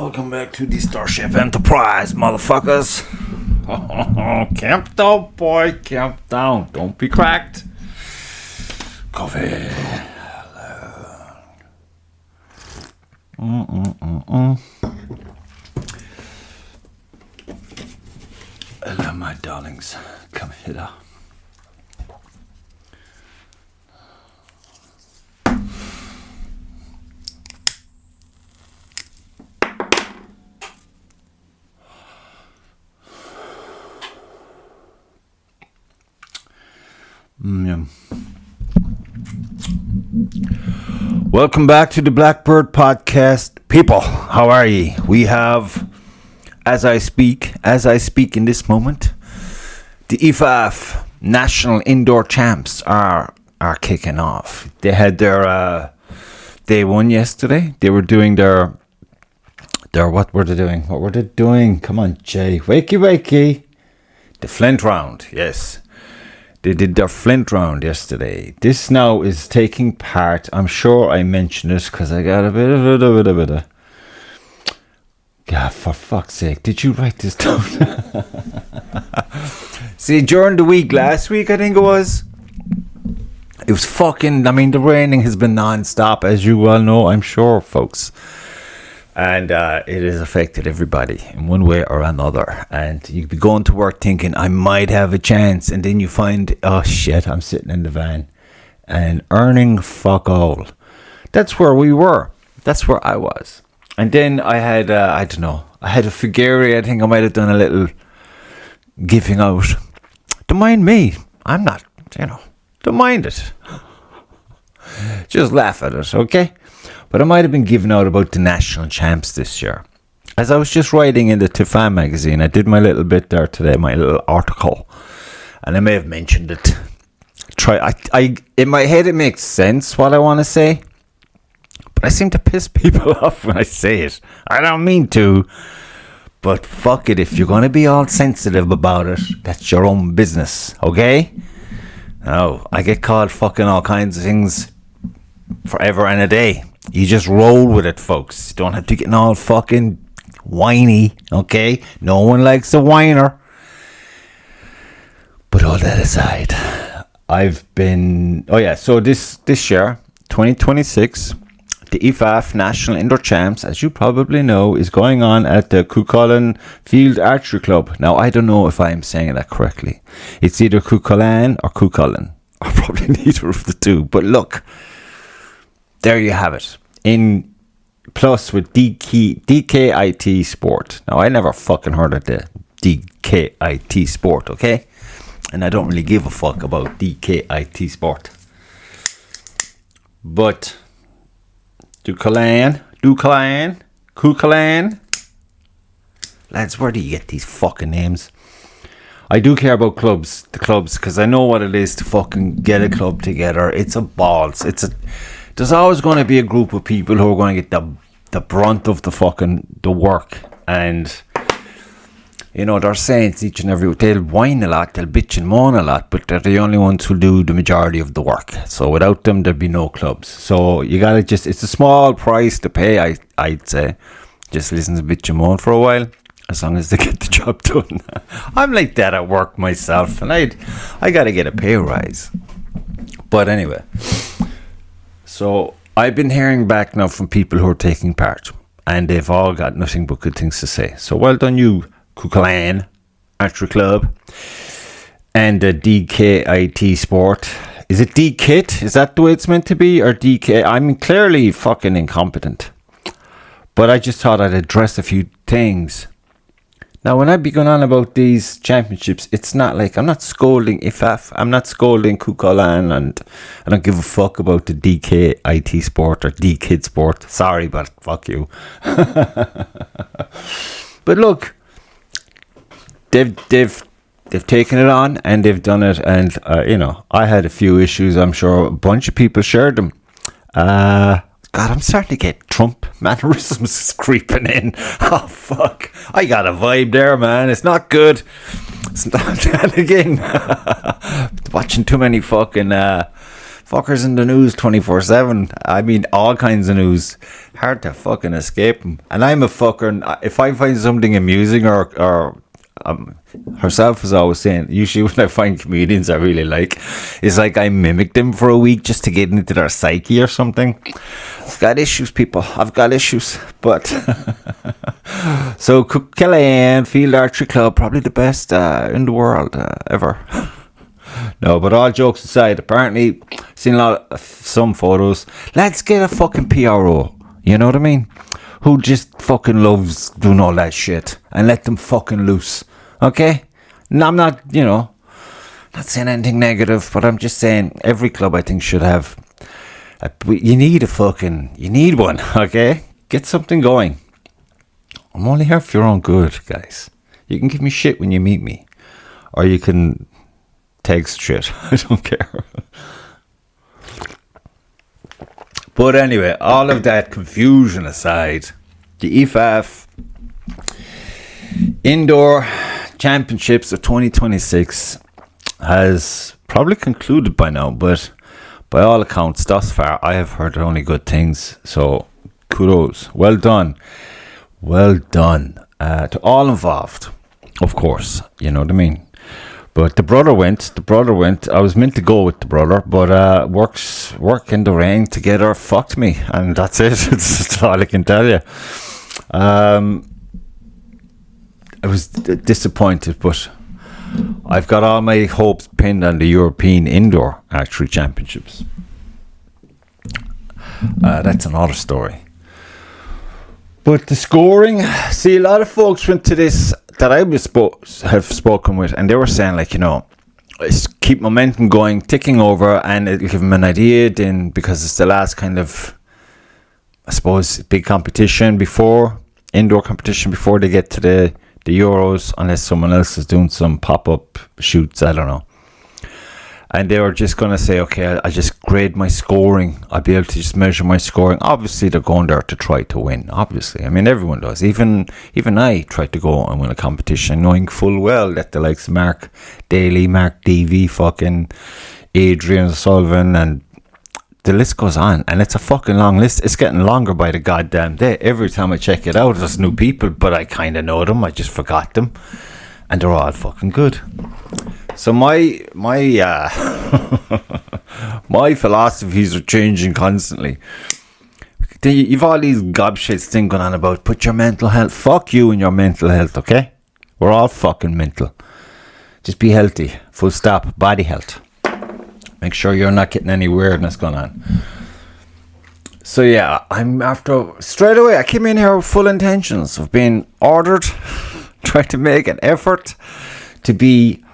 Welcome back to the Starship Enterprise, motherfuckers. Camp down, boy, camp down. Don't be cracked. Coffee. Hello, my darlings. Come hither. Welcome back to the Blackbird podcast. People, how are ye? We have, as I speak in this moment, the IFAF National Indoor Champs are kicking off. They had their day one yesterday. They were doing their what were they doing? What were they doing? Come on, Jay. Wakey. The Flint round, yes. They did their Flint round yesterday. This now is taking part. I'm sure I mentioned it because I got a bit of. God, for fuck's sake, did you write this down? See, during the week, last week, I think it was fucking, the raining has been non-stop, as you well know, I'm sure, folks. And it has affected everybody in one way or another. And you'd be going to work thinking, I might have a chance. And then you find, oh shit, I'm sitting in the van and earning fuck all. That's where we were. That's where I was. And then I had, I had a Figari. I think I might have done a little giving out. Don't mind me. I'm not, don't mind it. Just laugh at it, okay? But I might have been giving out about the national champs this year. As I was just writing in the TIFAM magazine, I did my little bit there today, my little article. And I may have mentioned it. In my head it makes sense what I want to say. But I seem to piss people off when I say it. I don't mean to. But fuck it, if you're going to be all sensitive about it, that's your own business, okay? Now, I get called fucking all kinds of things forever and a day. You just roll with it, folks. You don't have to get all fucking whiny, okay? No one likes a whiner. But all that aside, so this year, 2026, the IFAF National Indoor Champs, as you probably know, is going on at the Cuchulainn Field Archery Club. Now, I don't know if I'm saying that correctly. It's either Cuchulainn or Cuchulainn, or probably neither of the two. But look, there you have it. In plus with DKIT Sport. Now, I never fucking heard of the DKIT Sport, okay? And I don't really give a fuck about DKIT Sport. But Cuchulainn. Lads, where do you get these fucking names? I do care about the clubs, because I know what it is to fucking get a club together. It's a balls. There's always going to be a group of people who are going to get the brunt of the work. And, they're saints each and every week. They'll whine a lot, they'll bitch and moan a lot, but they're the only ones who do the majority of the work. So without them, there'd be no clubs. So you got to it's a small price to pay, I'd say. Just listen to bitch and moan for a while, as long as they get the job done. I'm like that at work myself, and I got to get a pay rise. But anyway. So I've been hearing back now from people who are taking part, and they've all got nothing but good things to say. So well done you, Cuchulainn Archery Club, and the DKIT Sport. Is it DKIT? Is that the way it's meant to be? Or DK? I'm clearly fucking incompetent. But I just thought I'd address a few things. Now, when I be going on about these championships, it's not like I'm not scolding IFAF. I'm not scolding Cuchulainn, and I don't give a fuck about the DKIT Sport or DKID Sport. Sorry, but fuck you. But look, they've taken it on and they've done it, and I had a few issues. I'm sure a bunch of people shared them. God, I'm starting to get Trump mannerisms creeping in. Oh, fuck. I got a vibe there, man. It's not good. It's not. And again, watching too many fucking Fuckers in the news 24/7. I mean, all kinds of news. Hard to fucking escape them. And I'm a fucker. And if I find something amusing or herself is always saying, usually when I find comedians I really like, it's like I mimic them for a week just to get into their psyche or something. I've got issues, people. I've got issues. But so Killeen Field Archery Club, probably the best in the world ever. No, but all jokes aside, apparently seen a lot of some photos. Let's get a fucking PRO. You know what I mean? Who just fucking loves doing all that shit and let them fucking loose. Okay? No, I'm not, not saying anything negative, but I'm just saying every club I think should have. You need one, okay? Get something going. I'm only here for your own good, guys. You can give me shit when you meet me, or you can text shit. I don't care. But anyway, all of that confusion aside, the IFAF Indoor Championships of 2026 has probably concluded by now, but by all accounts, thus far, I have heard only good things. So, kudos. Well done. Well done to all involved, of course. You know what I mean? But the brother went. I was meant to go with the brother, but work in the rain together fucked me. And that's it. That's all I can tell you. I was disappointed, but I've got all my hopes pinned on the European Indoor Archery Championships. That's another story. But the scoring, see, a lot of folks went to this that I have spoken with, and they were saying, like, keep momentum going, ticking over, and it'll give them an idea then, because it's the last kind of, I suppose, big competition indoor competition before they get to the Euros, unless someone else is doing some pop-up shoots, I don't know. And they were just going to say, okay, I'll just grade my scoring. I'll be able to just measure my scoring. Obviously, they're going there to try to win. Obviously. I mean, everyone does. Even I tried to go and win a competition, knowing full well that the likes of Mark Daly, Mark Davey, fucking Adrian Sullivan, and the list goes on. And it's a fucking long list. It's getting longer by the goddamn day. Every time I check it out, there's new people, but I kind of know them. I just forgot them. And they're all fucking good. So my my philosophies are changing constantly. You've all these gobshites thing going on about put your mental health. Fuck you and your mental health, okay? We're all fucking mental. Just be healthy. Full stop. Body health. Make sure you're not getting any weirdness going on. So yeah, straight away I came in here with full intentions of being ordered, try to make an effort to be,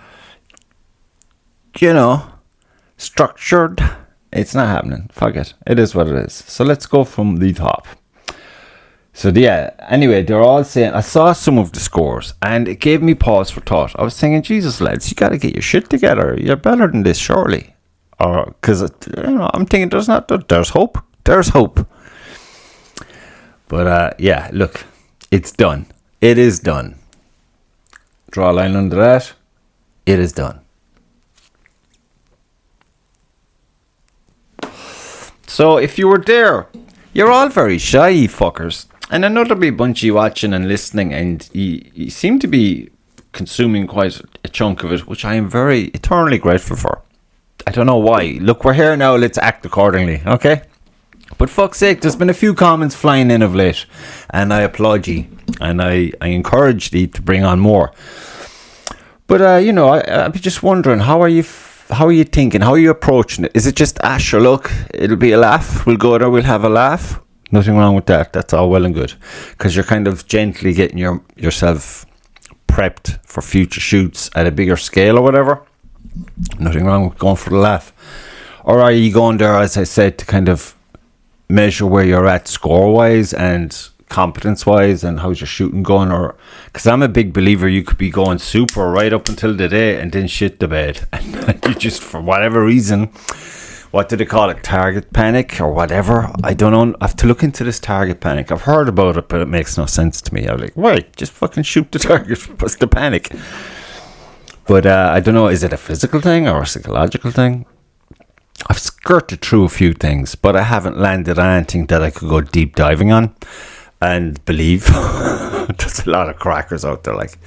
structured. It's not happening. Fuck it. It is what it is. So let's go from the top. So yeah, anyway, they're all saying, I saw some of the scores and it gave me pause for thought. I was thinking, Jesus lads, you got to get your shit together. You're better than this, surely. Or, because, I'm thinking there's hope. There's hope. But yeah, look, it's done. It is done. Draw a line under that. It is done. So if you were there, you're all very shy, you fuckers. And another big bunch of you watching and listening, and you seem to be consuming quite a chunk of it, which I am very eternally grateful for. I don't know why. Look, we're here now, let's act accordingly, okay? But fuck's sake, there's been a few comments flying in of late, and I applaud ye, and I encourage thee to bring on more. But, I'm just wondering, how are you thinking? How are you approaching it? Is it just, sure, look, it'll be a laugh. We'll go there, we'll have a laugh. Nothing wrong with that. That's all well and good. Because you're kind of gently getting yourself prepped for future shoots at a bigger scale or whatever. Nothing wrong with going for the laugh. Or are you going there, as I said, to kind of measure where you're at score-wise and competence-wise and how's your shooting going? Or because I'm a big believer you could be going super right up until the day and then shit the bed. And you just, for whatever reason, what do they call it? Target panic or whatever? I don't know. I have to look into this target panic. I've heard about it, but it makes no sense to me. I'm like, wait, just fucking shoot the target. What's the panic? But I don't know. Is it a physical thing or a psychological thing? I've skirted through a few things, but I haven't landed on anything that I could go deep diving on. And believe there's a lot of crackers out there, like.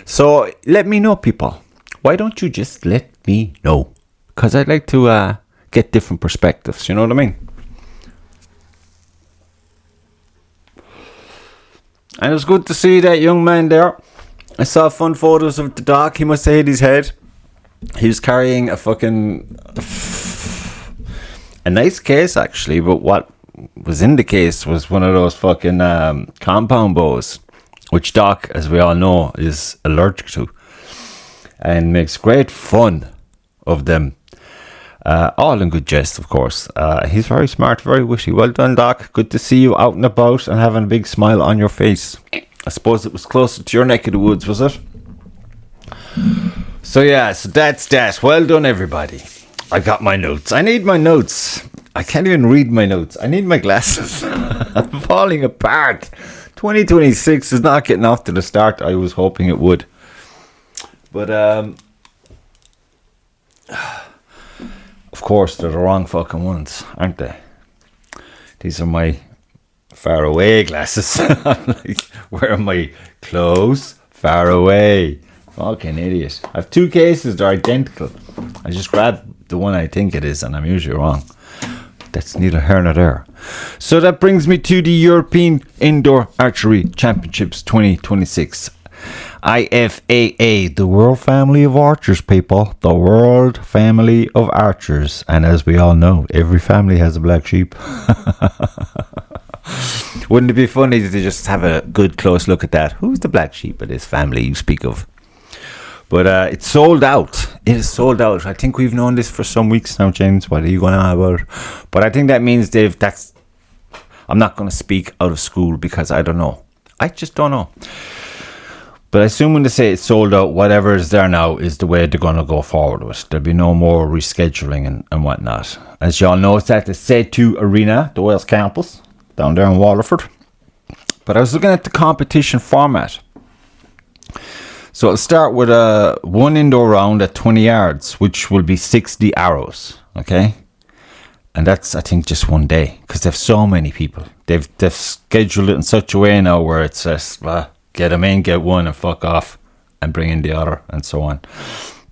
So let me know, people. Why don't you just let me know? Because I'd like to get different perspectives. You know what I mean? And it was good to see that young man there. I saw fun photos of the dog. He must have hit his head. He was carrying a nice case, actually, but what was in the case was one of those fucking compound bows, which Doc, as we all know, is allergic to, and makes great fun of them. All in good jest, of course. He's very smart, very witty. Well done, Doc. Good to see you out and about and having a big smile on your face. I suppose it was closer to your neck of the woods, was it? So yeah, so that's that. Well done, everybody. I got my notes. I need my notes. I can't even read my notes. I need my glasses. I'm falling apart. 2026 is not getting off to the start I was hoping it would. But of course, they're the wrong fucking ones, aren't they? These are my far away glasses. I'm like, where are my close? Far away. Fucking idiot. I have two cases, they're identical. I just grabbed the one I think it is, and I'm usually wrong. That's neither here nor there. So that brings me to the European Indoor Archery Championships 2026. IFAA, the World Family of Archers, people. The World Family of Archers. And as we all know, every family has a black sheep. Wouldn't it be funny to just have a good close look at that? Who's the black sheep of this family you speak of? But it's sold out. It is sold out. I think we've known this for some weeks now, James. What are you going on about? But I think that means I'm not going to speak out of school because I don't know. I just don't know. But I assume when they say it's sold out, whatever is there now is the way they're going to go forward with. There'll be no more rescheduling and whatnot. As you all know, it's at the C2 Arena, the Wales campus, down there in Waterford. But I was looking at the competition format. So I'll start with one indoor round at 20 yards, which will be 60 arrows, okay? And that's, I think, just one day, because they have so many people. They've scheduled it in such a way now where it says, get them in, get one, and fuck off, and bring in the other, and so on.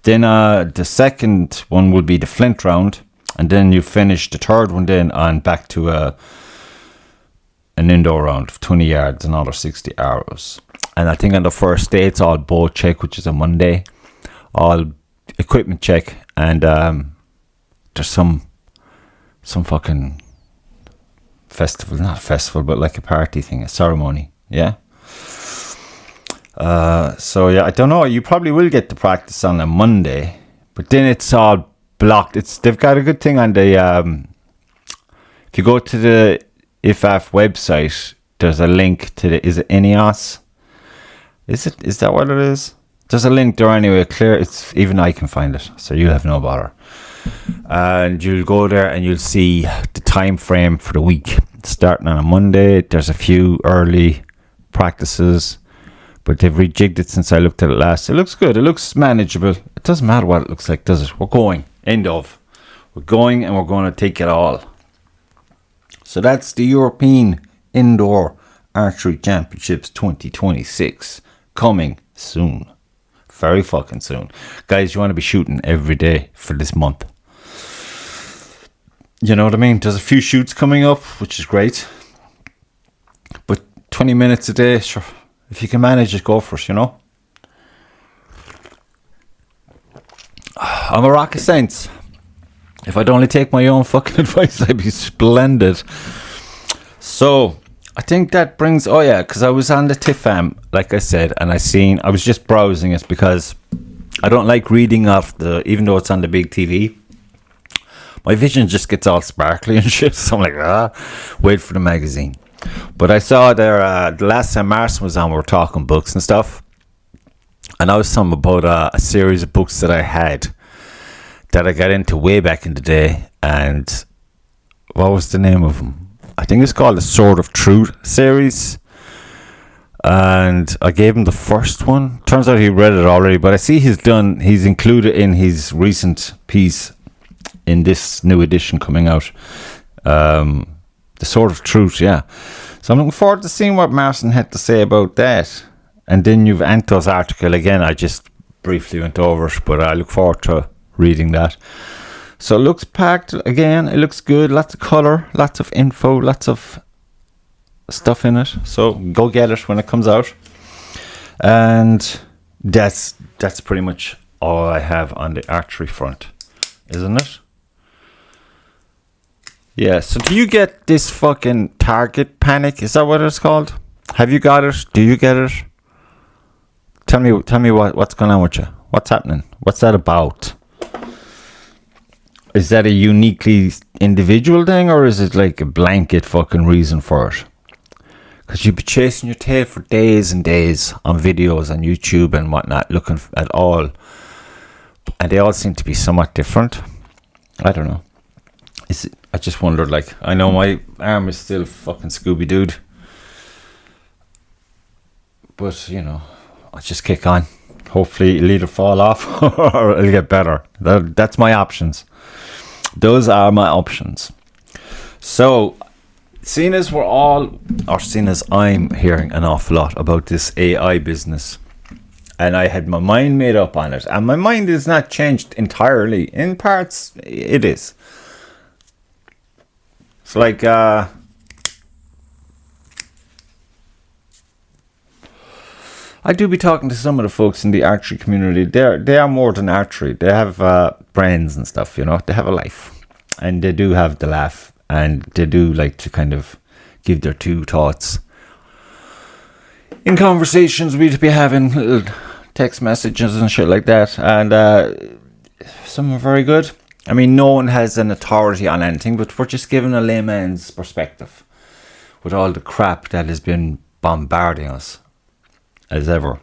Then the second one will be the flint round, and then you finish the third one then on back to an indoor round of 20 yards, another 60 arrows. And I think on the first day it's all bow check, which is a Monday, all equipment check, and there's some fucking festival, not a festival, but like a party thing, a ceremony, yeah. So yeah, I don't know. You probably will get to practice on a Monday, but then it's all blocked. They've got a good thing on the if you go to the IFAF website, there's a link to the, is it Ineos? Is that what it is? There's a link there anyway, clear. It's even I can find it, so you'll have no bother. And you'll go there and you'll see the time frame for the week. Starting on a Monday, there's a few early practices, but they've rejigged it since I looked at it last. It looks good. It looks manageable. It doesn't matter what it looks like, does it? We're going. End of. We're going and we're going to take it all. So that's the European Indoor Archery Championships 2026. Coming soon. Very fucking soon. Guys, you want to be shooting every day for this month. You know what I mean? There's a few shoots coming up, which is great. But 20 minutes a day, sure. If you can manage it, go for it, you know? I'm a rock of sense. If I'd only take my own fucking advice, I'd be splendid. So I think that brings, oh yeah, because I was on the TIFAM, like I said, and I was just browsing it because I don't like reading off even though it's on the big TV, my vision just gets all sparkly and shit, so I'm like, wait for the magazine. But I saw there, the last time Marson was on, we were talking books and stuff, and I was talking about a series of books that I had, that I got into way back in the day, and what was the name of them? I think it's called the Sword of Truth series, and I gave him the first one. Turns out he read it already, but I see he's included in his recent piece in this new edition coming out. The Sword of Truth, yeah. So I'm looking forward to seeing what Martin had to say about that. And then you've Anto's article again. I just briefly went over it, but I look forward to reading that. So it looks packed again. It looks good. Lots of colour, lots of info, lots of stuff in it. So go get it when it comes out. And that's pretty much all I have on the archery front, isn't it? Yeah. So do you get this fucking target panic? Is that what it's called? Have you got it? Do you get it? Tell me what's going on with you. What's happening? What's that about? Is that a uniquely individual thing, or is it like a blanket fucking reason for it? Because you'd be chasing your tail for days and days on videos on YouTube and whatnot, looking at all. And they all seem to be somewhat different. I don't know. I just wondered, like, I know my arm is still fucking Scooby-Dooed. But, you know, I'll just kick on. Hopefully it'll either fall off or it'll get better. That's my options. Those are my options. So, seeing as I'm hearing an awful lot about this AI business, and I had my mind made up on it, and my mind is not changed entirely. In parts, it is. It's like, I do be talking to some of the folks in the archery community. They are more than archery. They have brains and stuff, you know. They have a life. And they do have the laugh. And they do like to kind of give their two thoughts. In conversations we'd be having little text messages and shit like that. And some are very good. I mean, no one has an authority on anything, but we're just giving a layman's perspective with all the crap that has been bombarding us as ever.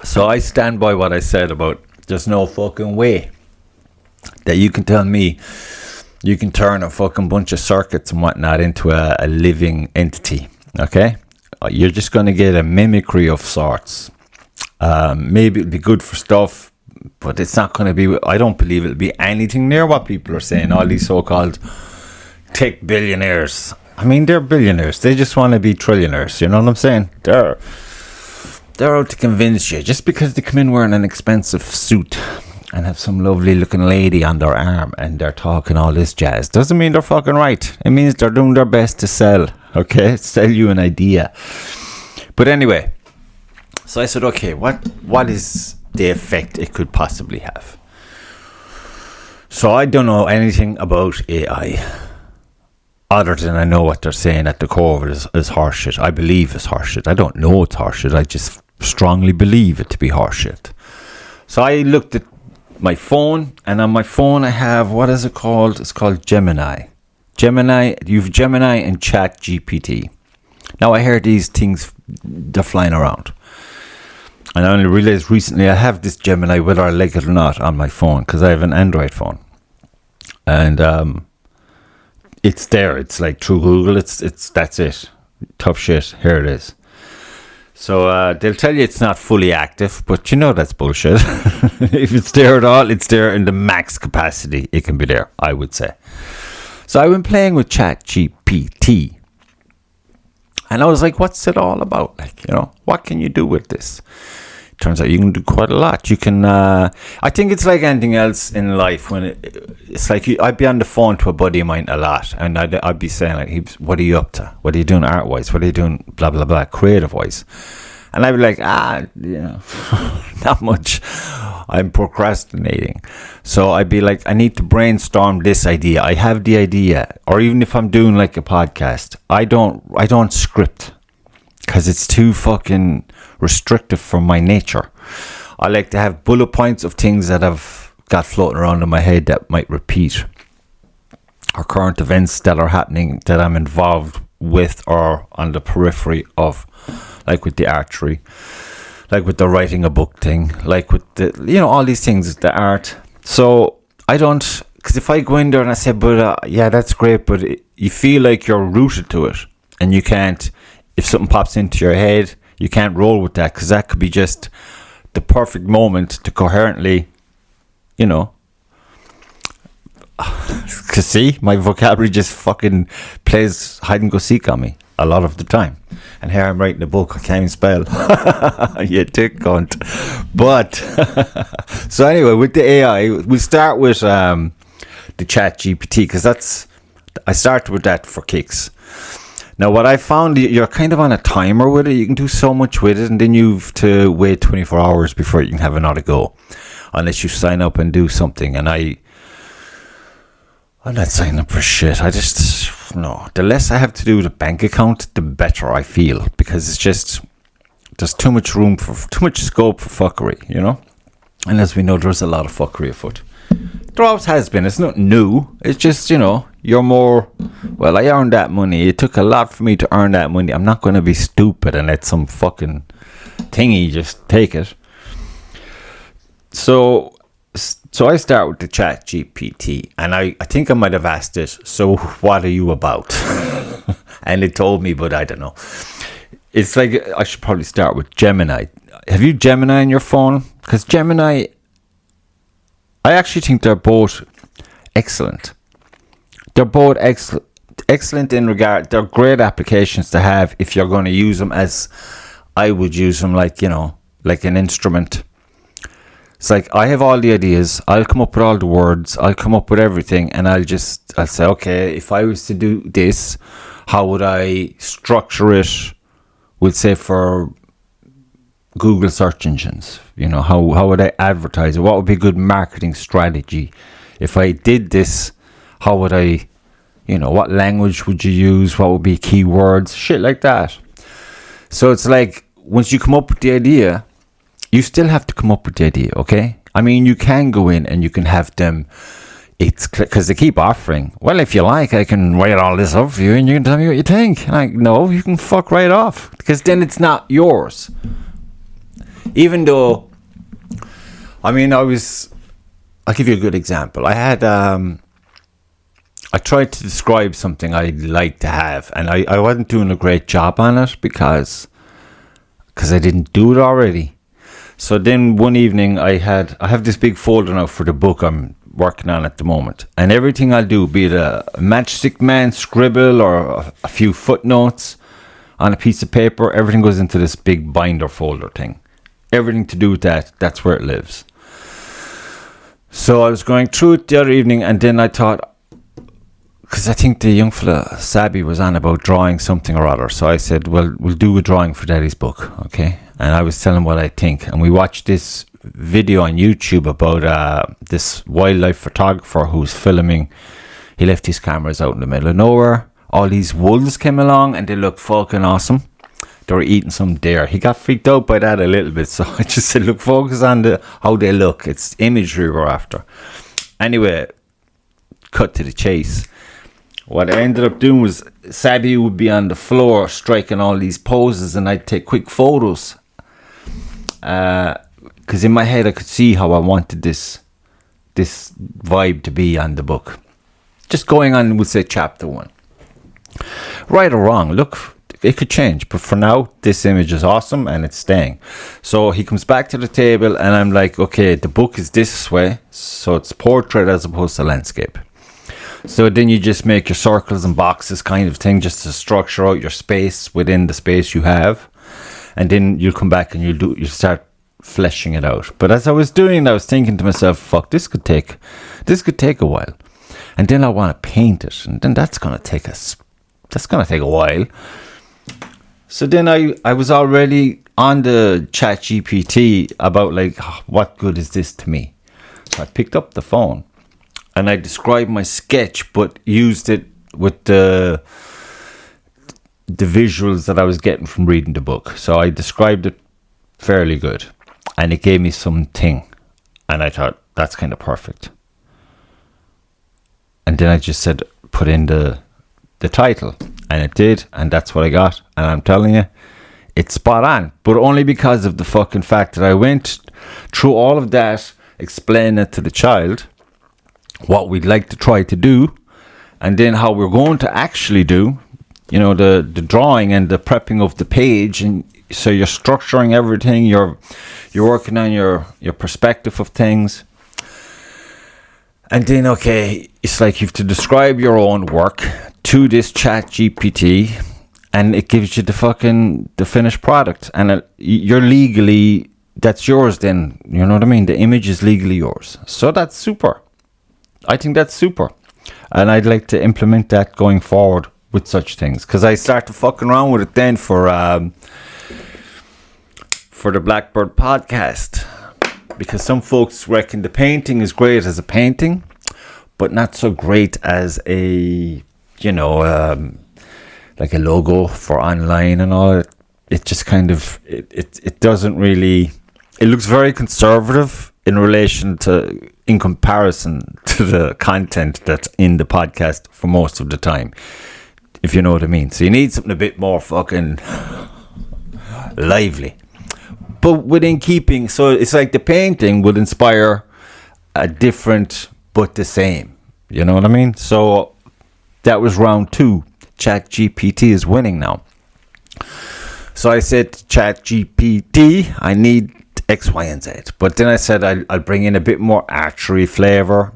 So I stand by what I said about there's no fucking way that you can tell me you can turn a fucking bunch of circuits and whatnot into a living entity. Okay? You're just going to get a mimicry of sorts. Maybe it'll be good for stuff, but it's not going to be, I don't believe it'll be anything near what people are saying. All these so-called tech billionaires. I mean, they're billionaires. They just want to be trillionaires. You know what I'm saying? They're out to convince you. Just because they come in wearing an expensive suit and have some lovely looking lady on their arm and they're talking all this jazz doesn't mean they're fucking right. It means they're doing their best to sell. Okay? Sell you an idea. But anyway. So I said, okay, what is the effect it could possibly have? So I don't know anything about AI. Other than I know what they're saying at the core of it is horseshit. I believe it's horseshit. I don't know it's horseshit. I just strongly believe it to be horseshit. So I looked at my phone, and on my phone I have, what is it called? It's called Gemini. You've Gemini and chatjpt. Now I hear these things, they're flying around. And I only realized recently I have this Gemini, whether I like it or not, on my phone, because I have an Android phone. And it's there. It's like through Google. It's that's it. Tough shit. Here it is. So they'll tell you it's not fully active, but you know that's bullshit. If it's there at all, it's there in the max capacity. It can be there, I would say. So I've been playing with chatjpt, and I was like, "What's it all about? Like, you know, what can you do with this?" Turns out you can do quite a lot. You can, I think it's like anything else in life. When it's like I'd be on the phone to a buddy of mine a lot, and I'd be saying like, "What are you up to? What are you doing art wise? What are you doing blah blah blah creative wise?" And I'd be like, you know, not much. I'm procrastinating. So I'd be like, I need to brainstorm this idea. I have the idea, or even if I'm doing like a podcast, I don't script. Because it's too fucking restrictive for my nature. I like to have bullet points of things that I've got floating around in my head that might repeat. Or current events that are happening that I'm involved with or on the periphery of. Like with the archery. Like with the writing a book thing. Like with the, you know, all these things, the art. So I don't, because if I go in there and I say, but yeah, that's great, but you feel like you're rooted to it. And you can't, if something pops into your head, you can't roll with that, because that could be just the perfect moment to coherently you know, because see, my vocabulary just fucking plays hide and go seek on me a lot of the time. And here I'm writing a book I can't even spell. You dick cunt. But so anyway, with the AI, we start with the chatjpt, because I started with that for kicks. Now what I found, you're kind of on a timer with it. You can do so much with it, and then you've to wait 24 hours before you can have another go, unless you sign up and do something. And I'm not signing up for shit. No. The less I have to do with a bank account, the better I feel, because it's just, there's too much room for, too much scope for fuckery, you know? And as we know, there's a lot of fuckery afoot. There always has been. It's not new. It's just, you know, you're more, well, I earned that money. It took a lot for me to earn that money. I'm not going to be stupid and let some fucking thingy just take it. So I start with the chatjpt, and I think I might have asked it, so what are you about? And it told me, but I don't know. It's like, I should probably start with Gemini. Have you Gemini on your phone? Because Gemini, I actually think they're both excellent. They're both excellent in regard, they're great applications to have if you're going to use them as I would use them, like, you know, like an instrument. It's like, I have all the ideas, I'll come up with all the words, I'll come up with everything, and I'll say, okay, if I was to do this, how would I structure it, we'll say for Google search engines, you know, how would I advertise it, what would be a good marketing strategy, if I did this, how would I, you know, what language would you use, what would be keywords, shit like that. So it's like, once you come up with the idea, you still have to come up with the idea, okay? I mean, you can go in and you can have them, it's because they keep offering, well, if you like, I can write all this up for you and you can tell me what you think. And like, no, you can fuck right off, because then it's not yours. Even though, I mean, I'll give you a good example. I had, I tried to describe something I'd like to have, and I wasn't doing a great job on it because I didn't do it already. So then one evening I have this big folder now for the book I'm working on at the moment, and everything I'll do, be it a matchstick man scribble or a few footnotes on a piece of paper, everything goes into this big binder folder thing. Everything to do with that, that's where it lives. So I was going through it the other evening, and then I thought, because I think the young fella Sabi was on about drawing something or other, so I said, well, we'll do a drawing for Daddy's book, okay? And I was telling him what I think, and we watched this video on YouTube about this wildlife photographer who's filming. He left his cameras out in the middle of nowhere. All these wolves came along, and they looked fucking awesome. They were eating some deer. He got freaked out by that a little bit, so I just said, look, focus on how they look. It's imagery we're after. Anyway, cut to the chase. What I ended up doing was, Sabi would be on the floor striking all these poses, and I'd take quick photos. Because in my head I could see how I wanted this vibe to be on the book. Just going on, we'll say chapter 1. Right or wrong, look, it could change, but for now this image is awesome and it's staying. So he comes back to the table, and I'm like, okay, the book is this way, so it's portrait as opposed to landscape. So then you just make your circles and boxes kind of thing, just to structure out your space within the space you have. And then you'll come back and you start fleshing it out. But as I was doing it, I was thinking to myself, fuck, this could take a while. And then I want to paint it, and then that's gonna take a while. So then I was already on the chatjpt about like, what good is this to me? So I picked up the phone and I described my sketch, but used it with the visuals that I was getting from reading the book. So I described it fairly good, and it gave me something, and I thought, that's kind of perfect. And then I just said, put in the title, and it did, and that's what I got. And I'm telling you, it's spot on, but only because of the fucking fact that I went through all of that, explaining it to the child what we'd like to try to do, and then how we're going to actually do, you know, the drawing and the prepping of the page. And so you're structuring everything, you're working on your perspective of things. And then, okay, it's like you have to describe your own work to this ChatGPT, and it gives you the finished product. And you're legally, that's yours then. You know what I mean? The image is legally yours. So that's super. I think that's super. And I'd like to implement that going forward with such things. Because I started fucking around with it then for the Blackbird podcast. Because some folks reckon the painting is great as a painting, but not so great as a, like a logo for online and all. It just kind of, it doesn't really, it looks very conservative in comparison to the content that's in the podcast for most of the time, if you know what I mean. So you need something a bit more fucking lively. But within keeping, so it's like the painting would inspire a different but the same. You know what I mean? So that was round 2. ChatGPT is winning now. So I said to ChatGPT, I need X, Y, and Z. But then I said I'll bring in a bit more archery flavor.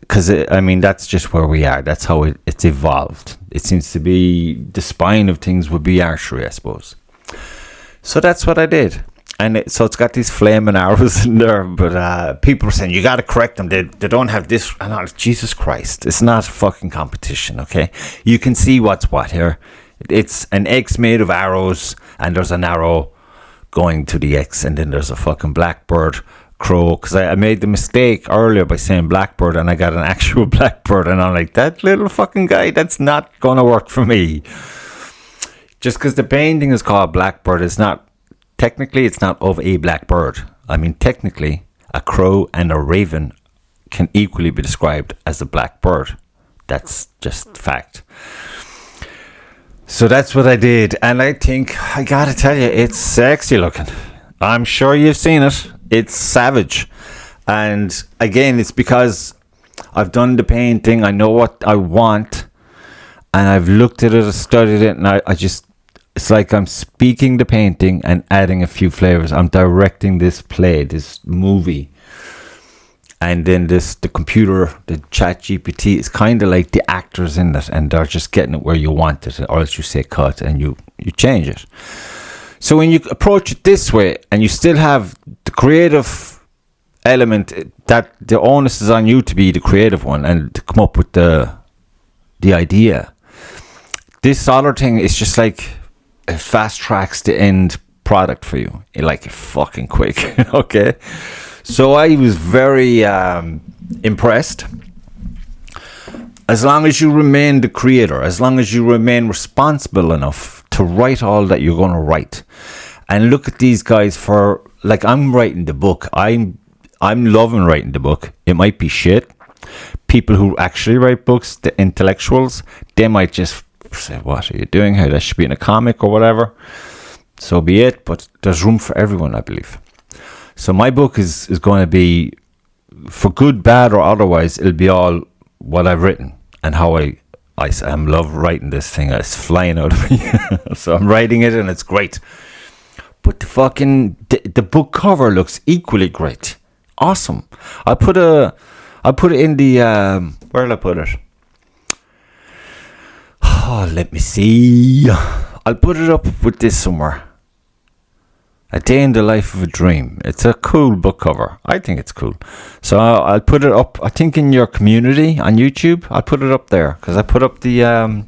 Because, that's just where we are. That's how it's evolved. It seems to be the spine of things would be archery, I suppose. So that's what I did. And so it's got these flaming arrows in there. But people are saying, you got to correct them. They don't have this. And I'm like, Jesus Christ. It's not a fucking competition, okay? You can see what's what here. It's an X made of arrows. And there's an arrow going to the X. And then there's a fucking blackbird crow. Because I made the mistake earlier by saying blackbird. And I got an actual blackbird. And I'm like, that little fucking guy, that's not going to work for me. Just because the painting is called Blackbird, it's not of a blackbird. Technically, a crow and a raven can equally be described as a blackbird. That's just fact. So that's what I did. And I think, I gotta tell you, it's sexy looking. I'm sure you've seen it. It's savage. And again, it's because I've done the painting. I know what I want. And I've looked at it, studied it, and I just, it's like I'm speaking the painting and adding a few flavors. I'm directing this play, this movie. And then the computer, the ChatGPT, is kind of like the actors in it, and they're just getting it where you want it, or else you say cut and you change it. So when you approach it this way, and you still have the creative element, that the onus is on you to be the creative one and to come up with the idea. This other thing is just like it fast tracks the end product for you, like fucking quick. Okay, so I was very impressed. As long as you remain the creator, as long as you remain responsible enough to write all that you're going to write, and look at these guys for, like, I'm writing the book. I'm loving writing the book. It might be shit. People who actually write books, the intellectuals, they might just say, what are you doing here? That should be in a comic or whatever. So be it. But there's room for everyone, I believe. So my book is going to be, for good, bad, or otherwise, it'll be all what I've written and how I love writing this thing. It's flying out of me. So I'm writing it and it's great. But the book cover looks equally great. Awesome. I put it in the where'll I put it? Oh, let me see. I'll put it up with this somewhere. A Day in the Life of a Dream. It's a cool book cover. I think it's cool. So I'll put it up, I think, in your community on YouTube. I'll put it up there because I put up the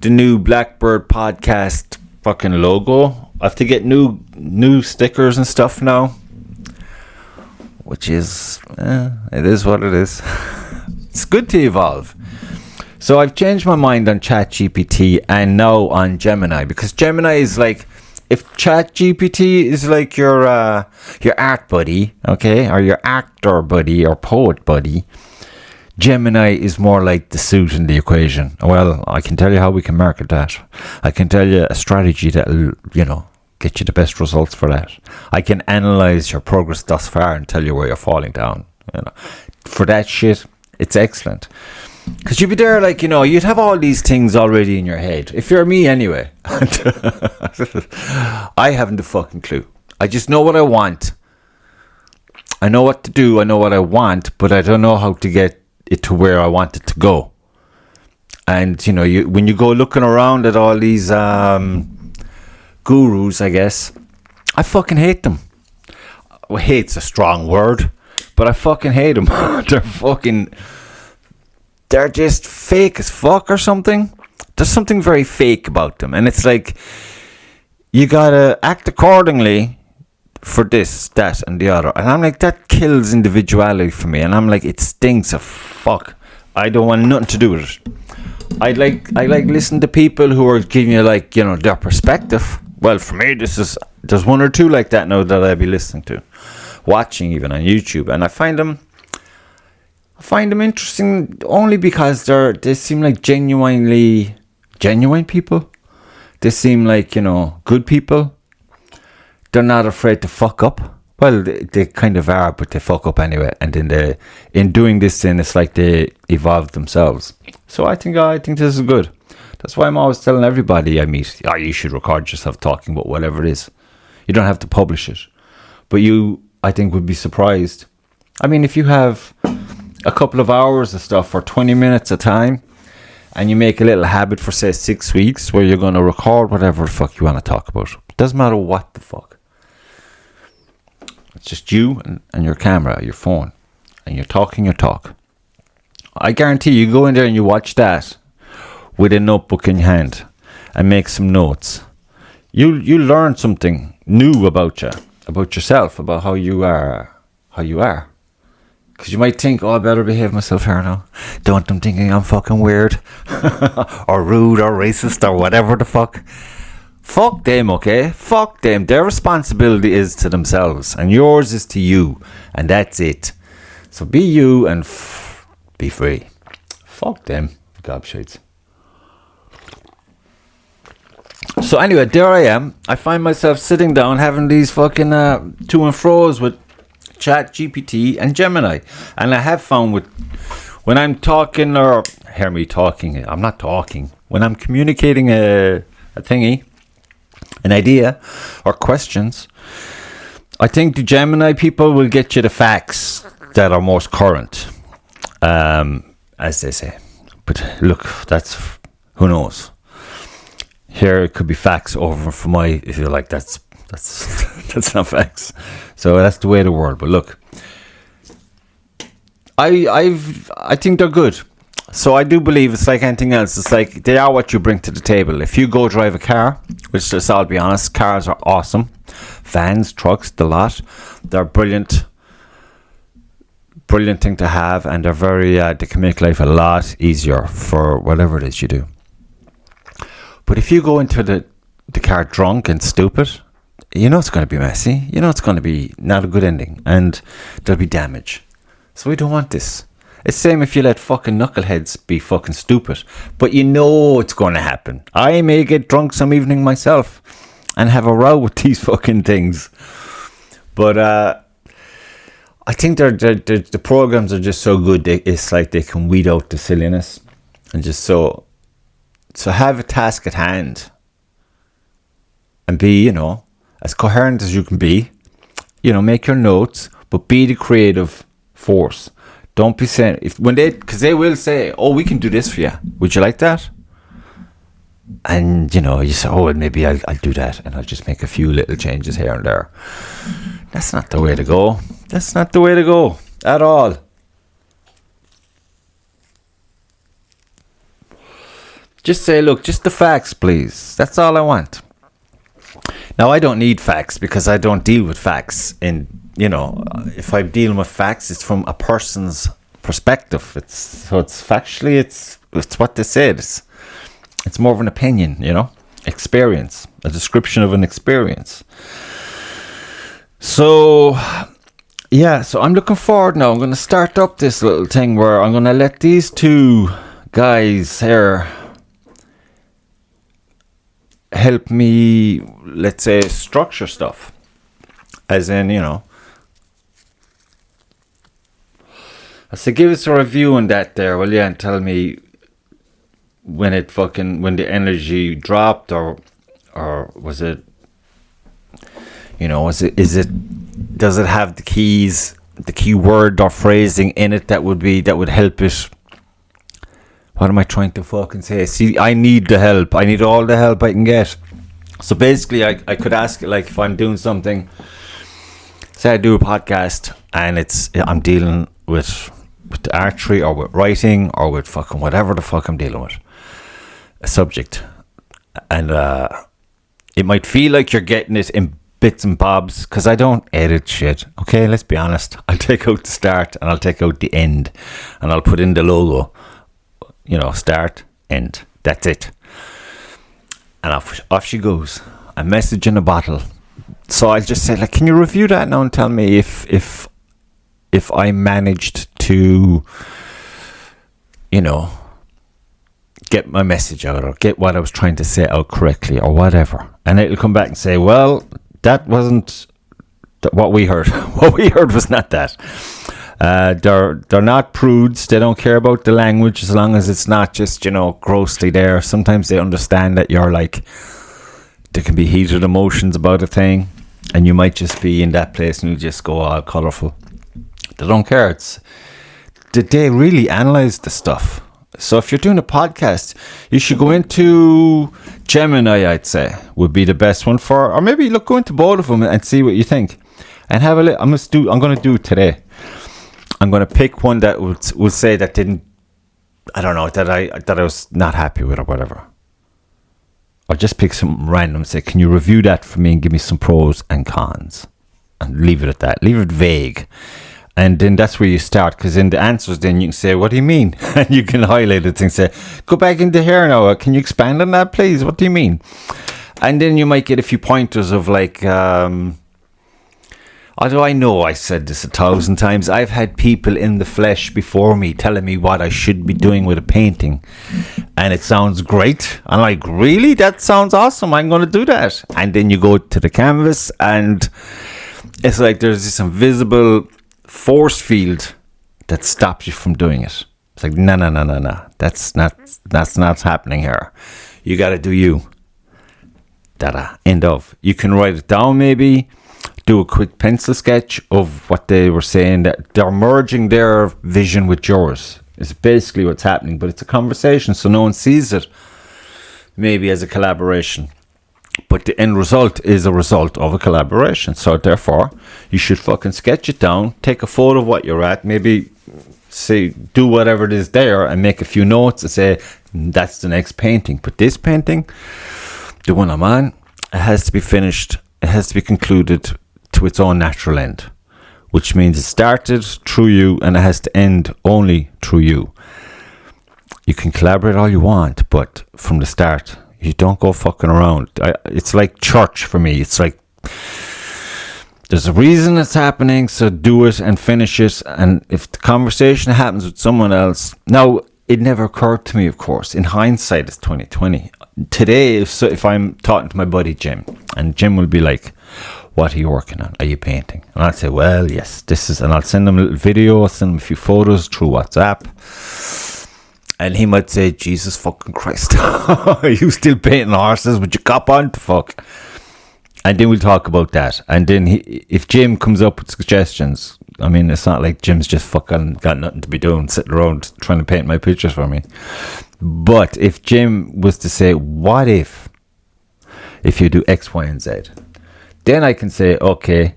new Blackbird podcast fucking logo. I have to get new stickers and stuff now, which is it is what it is. It's good to evolve. So I've changed my mind on ChatGPT and now on Gemini, because Gemini is like, if ChatGPT is like your art buddy, okay, or your actor buddy or poet buddy, Gemini is more like the suit in the equation. Well, I can tell you how we can market that. I can tell you a strategy that'll, get you the best results for that. I can analyze your progress thus far and tell you where you're falling down. For that shit, it's excellent. Because you'd be there like, you'd have all these things already in your head. If you're me anyway. I haven't a fucking clue. I just know what I want. I know what to do, I know what I want, but I don't know how to get it to where I want it to go. And you know, when you go looking around at all these gurus, I guess, I fucking hate them. Well, hate's a strong word, but I fucking hate them. They're just fake as fuck or something. There's something very fake about them, and it's like you gotta act accordingly for this, that, and the other. And I'm like, that kills individuality for me. And I'm like, it stinks of fuck. I don't want nothing to do with it. I like listen to people who are giving you, like, you know, their perspective. Well, for me, there's one or two like that now that I'd be listening to, watching even on YouTube, and I find them interesting only because they seem like genuine people. They seem like, you know, good people. They're not afraid to fuck up. Well, they kind of are, but they fuck up anyway. And then in doing this, then it's like they evolve themselves. So I think this is good. That's why I'm always telling everybody I meet, you should record yourself talking about whatever it is. You don't have to publish it, but you, I think, would be surprised. I mean, if you have a couple of hours of stuff for 20 minutes a time, and you make a little habit for, say, 6 weeks where you're going to record whatever the fuck you want to talk about. It doesn't matter what the fuck. It's just you and your camera, your phone, and you're talking your talk. I guarantee you go in there and you watch that with a notebook in your hand and make some notes. You learn something new about you, about yourself, about how you are. Because you might think, I better behave myself here now. Don't want them thinking I'm fucking weird or rude or racist or whatever the fuck. Fuck them, okay? Fuck them. Their responsibility is to themselves and yours is to you. And that's it. So be you and be free. Fuck them, gobshites. So anyway, there I am. I find myself sitting down having these fucking to and fro's with chatjpt and Gemini. And I have found when I'm talking, or hear me talking, I'm not talking. When I'm communicating a thingy, an idea or questions, I think the Gemini people will get you the facts that are most current, as they say. But look, that's, who knows? Here it could be facts over for my, if you're like, that's not facts. So that's the way of the world. But look, I think they're good. So I do believe it's like anything else. It's like they are what you bring to the table. If you go drive a car, which, let's all be honest, cars are awesome. Vans, trucks, the lot. They're brilliant thing to have, and they're very, they can make life a lot easier for whatever it is you do. But if you go into the car drunk and stupid, you know it's going to be messy. You know it's going to be not a good ending, and there'll be damage. So we don't want this. It's the same if you let fucking knuckleheads be fucking stupid, but you know it's going to happen. I may get drunk some evening myself and have a row with these fucking things, but I think the programs are just so good. It's like they can weed out the silliness and just so have a task at hand and be, you know, as coherent as you can be. You know, make your notes, but be the creative force. Don't be saying, because they will say, we can do this for you. Would you like that? And, you know, you say, well, maybe I'll do that, and I'll just make a few little changes here and there. That's not the way to go. That's not the way to go at all. Just say, look, just the facts, please. That's all I want. Now, I don't need facts because I don't deal with facts. And, you know, if I'm dealing with facts, it's from a person's perspective. It's factually, it's what they said. It's more of an opinion, you know, experience, a description of an experience. So, yeah, so I'm looking forward now. I'm going to start up this little thing where I'm going to let these two guys here help me, let's say, structure stuff. As in, you know, so give us a review on that there, will you, and tell me when the energy dropped, or was it, you know, does it have the keys the key word or phrasing in it that would help it. What am I trying to fucking say? See, I need the help. I need all the help I can get. So basically, I could ask it, like, if I'm doing something, say I do a podcast and I'm dealing with archery or with writing or with fucking whatever the fuck I'm dealing with, a subject, and it might feel like you're getting it in bits and bobs, because I don't edit shit. Okay, let's be honest. I'll take out the start and I'll take out the end, and I'll put in the logo. Start, end. That's it. And off she goes. A message in a bottle. So I'll just say, like, can you review that now and tell me if I managed to, get my message out or get what I was trying to say out correctly or whatever. And it'll come back and say, well, that wasn't what we heard. What we heard was not that. They're not prudes. They don't care about the language as long as it's not just, grossly there. Sometimes they understand that you're like, there can be heated emotions about a thing, and you might just be in that place and you just go all colourful. They don't care. Did they really analyse the stuff? So if you're doing a podcast, you should go into Gemini, I'd say, would be the best one or maybe go into both of them and see what you think. And have a look. I'm going to do it today. I'm going to pick one that will say that didn't, I don't know, that I was not happy with or whatever. Or just pick some random, say, can you review that for me and give me some pros and cons? And leave it at that. Leave it vague. And then that's where you start, because in the answers then you can say, what do you mean? And you can highlight it and say, go back into here now. Can you expand on that, please? What do you mean? And then you might get a few pointers of like, although I know I said this 1,000 times, I've had people in the flesh before me telling me what I should be doing with a painting. And it sounds great. I'm like, really? That sounds awesome. I'm going to do that. And then you go to the canvas and it's like there's this invisible force field that stops you from doing it. It's like, no. That's not happening here. You got to do you. End of. You can write it down maybe. Do a quick pencil sketch of what they were saying, that they're merging their vision with yours. It's basically what's happening, but it's a conversation, so no one sees it maybe as a collaboration. But the end result is a result of a collaboration. So therefore, you should fucking sketch it down, take a photo of what you're at, maybe say, do whatever it is there and make a few notes and say, that's the next painting. But this painting, the one I'm on, it has to be finished, it has to be concluded to its own natural end, which means it started through you and it has to end only through you. You can collaborate all you want, but from the start, you don't go fucking around. It's like church for me. It's like there's a reason it's happening, so do it and finish it. And if the conversation happens with someone else, now it never occurred to me, of course. In hindsight, it's 2020. Today, if I'm talking to my buddy Jim, and Jim will be like, what are you working on? Are you painting? And I'll say, well, yes, this is, and I'll send him a little video, I'll send him a few photos through WhatsApp. And he might say, Jesus fucking Christ, are you still painting horses? Would you cop on to fuck? And then we'll talk about that. And then if Jim comes up with suggestions, I mean, it's not like Jim's just fucking got nothing to be doing, sitting around trying to paint my pictures for me. But if Jim was to say, what if you do X, Y, and Z? Then I can say, okay,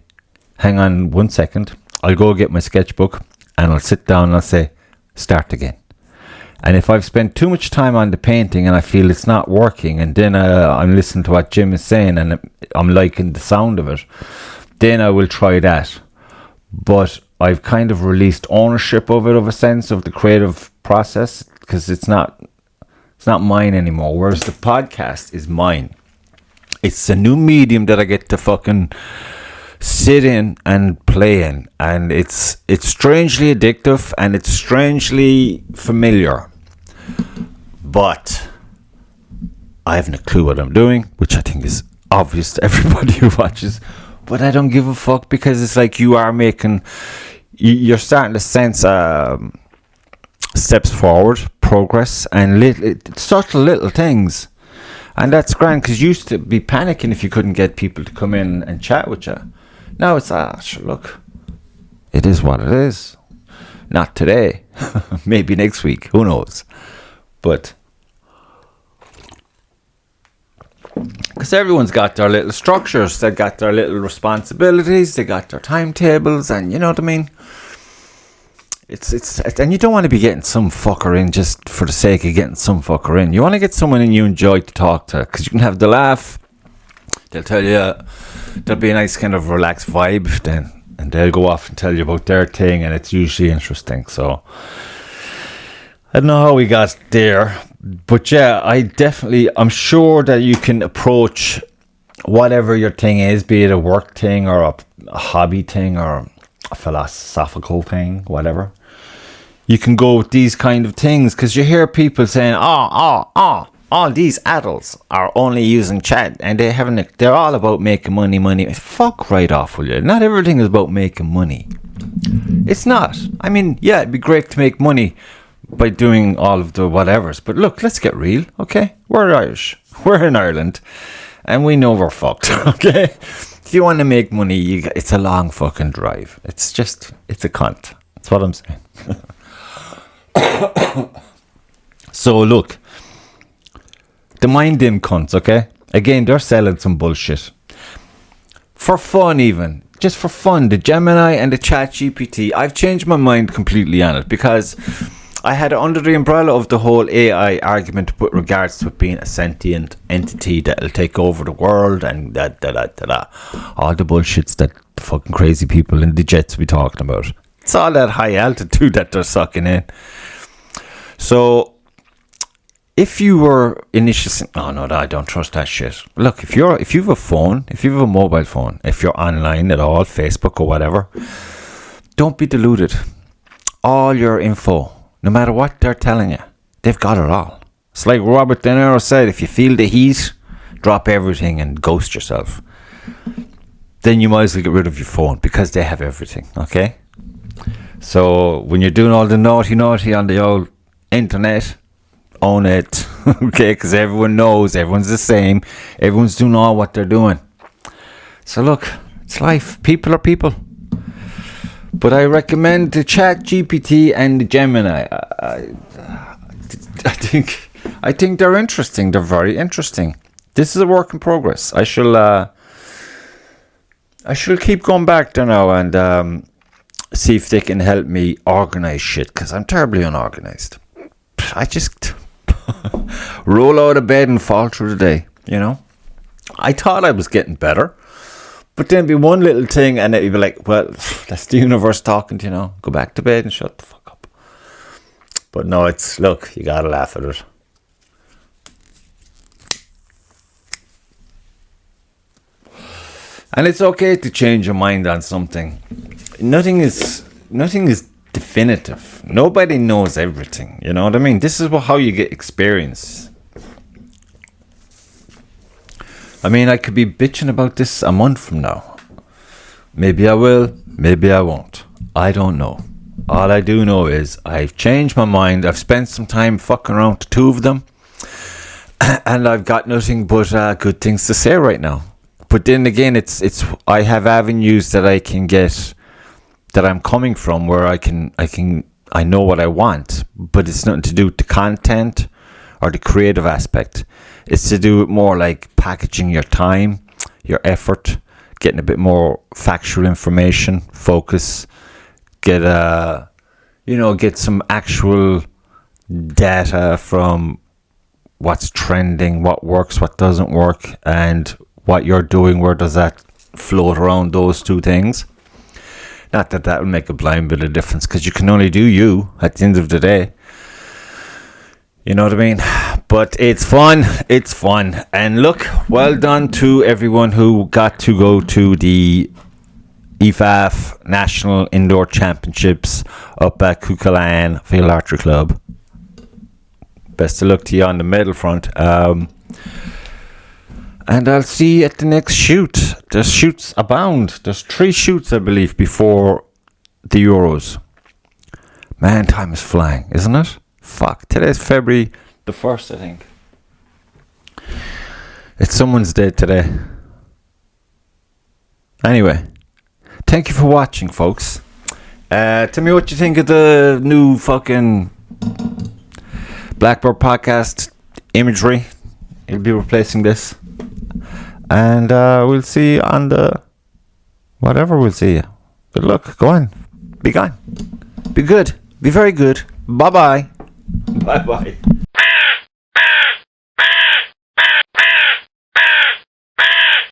hang on 1 second. I'll go get my sketchbook and I'll sit down and I'll say, start again. And if I've spent too much time on the painting and I feel it's not working, and then I'm listening to what Jim is saying and I'm liking the sound of it, then I will try that. But I've kind of released ownership of it, of a sense of the creative process, because it's not mine anymore. Whereas the podcast is mine. It's a new medium that I get to fucking sit in and play in, and it's strangely addictive and it's strangely familiar, but I haven't a clue what I'm doing, which I think is obvious to everybody who watches. But I don't give a fuck, because it's like you're starting to sense steps forward, progress, and subtle little things. And that's grand, because you used to be panicking if you couldn't get people to come in and chat with you. Now it's, look, it is what it is. Not today. Maybe next week. Who knows? But because everyone's got their little structures, they got their little responsibilities, they got their timetables, and you know what I mean. It's and you don't want to be getting some fucker in just for the sake of getting some fucker in. You want to get someone in you enjoy to talk to, because you can have the laugh. They'll tell you, there'll be a nice kind of relaxed vibe then, and they'll go off and tell you about their thing, and it's usually interesting. So I don't know how we got there, but yeah, I'm sure that you can approach whatever your thing is, be it a work thing or a hobby thing or a philosophical thing, whatever. You can go with these kind of things, because you hear people saying, all these adults are only using chat and they're all about making money. Fuck right off, will you? Not everything is about making money. It's not. I mean, yeah, it'd be great to make money by doing all of the whatevers, but look, let's get real, okay? We're Irish. We're in Ireland, and we know we're fucked, okay? If you want to make money, it's a long fucking drive. It's a cunt. That's what I'm saying. So look, the mind them cunts, okay? Again, they're selling some bullshit. For fun even. Just for fun. The Gemini and the chatjpt. I've changed my mind completely on it, because I had it under the umbrella of the whole AI argument with regards to it being a sentient entity that'll take over the world and all the bullshits that the fucking crazy people in the jets be talking about. It's all that high altitude that they're sucking in. So if you were initially, no, I don't trust that shit. Look, if you have a phone, if you have a mobile phone, if you're online at all, Facebook or whatever, don't be deluded. All your info, no matter what they're telling you, they've got it all. It's like Robert De Niro said, if you feel the heat, drop everything and ghost yourself. Then you might as well get rid of your phone, because they have everything, okay? So when you're doing all the naughty on the old internet, own it, okay? Because everyone knows, everyone's the same, everyone's doing all what they're doing. So look, it's life. People are people. But I recommend the chatjpt and the Gemini. I think they're interesting. They're very interesting. This is a work in progress. I shall keep going back there now and see if they can help me organize shit, because I'm terribly unorganized. I just roll out of bed and fall through the day, you know. I thought I was getting better, but then be one little thing and it'd be like, well, that's the universe talking to you, know. Go back to bed and shut the fuck up. But no, look, you gotta laugh at it. And it's okay to change your mind on something. Nothing is definitive. Nobody knows everything. You know what I mean? This is how you get experience. I mean, I could be bitching about this a month from now. Maybe I will, maybe I won't. I don't know. All I do know is I've changed my mind. I've spent some time fucking around to two of them, and I've got nothing but good things to say right now. But then again, I have avenues that I can get, that I'm coming from, where I know what I want, but it's nothing to do with the content or the creative aspect. It's to do with more like packaging your time, your effort, getting a bit more factual information, focus, get some actual data from what's trending, what works, what doesn't work, and what you're doing, where does that float around those two things. Not that would make a blind bit of difference, because you can only do you at the end of the day. You know what I mean? But it's fun. And look, well done to everyone who got to go to the IFAF National Indoor Championships up at Cuchulainn Field Archery Club. Best of luck to you on the medal front. And I'll see you at the next shoot. There's shoots abound. There's 3 shoots, I believe, before the Euros. Man, time is flying, isn't it? Fuck, today's February the 1st, I think. It's someone's day today. Anyway, thank you for watching, folks. Tell me what you think of the new fucking Blackbird podcast imagery. It'll be replacing this. And we'll see you on the... Whatever, we'll see you. Good luck. Go on. Be gone. Be good. Be very good. Bye-bye. Bye-bye.